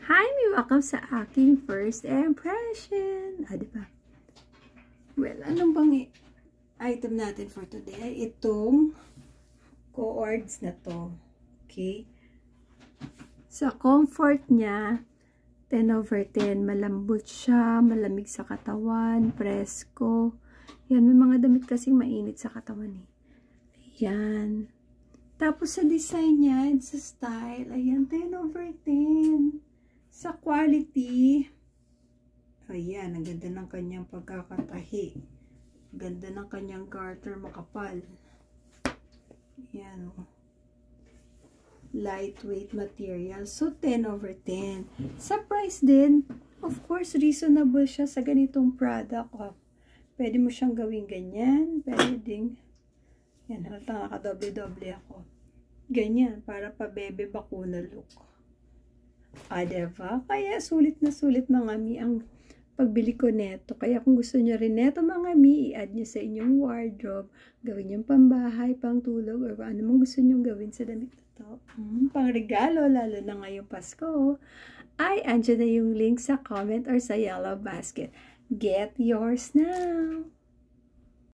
Hi, may welcome sa aking first impression. Diba? Well, anong bang item natin for today? Itong cords na to. Okay? Sa comfort niya, 10/10. Malambot siya, malamig sa katawan, presko. Yan, may mga damit kasing mainit sa katawan eh. Ayan. Tapos sa design niya, sa style, ayan, 10/10. Sa quality, ayan, ang ganda ng kanyang pagkakatahi. Ganda ng kanyang garter, makapal. Ayan, oh. Lightweight material. So, 10/10. Sa price din, of course, reasonable siya sa ganitong product. Oh. Pwede mo siyang gawing ganyan. Pwede ding, yan, halatang nakadoble-doble ako. Ganyan, para pa bebe bakuna look. Diba? Kaya sulit na sulit mga mi ang pagbili ko neto. Kaya kung gusto nyo rin neto mga mi, i-add nyo sa inyong wardrobe. Gawin yung pambahay, pang tulog, or ano mang gusto nyo gawin sa damit na to. Pang regalo, lalo na ngayong Pasko. Andyan na yung link sa comment or sa yellow basket. Get yours now!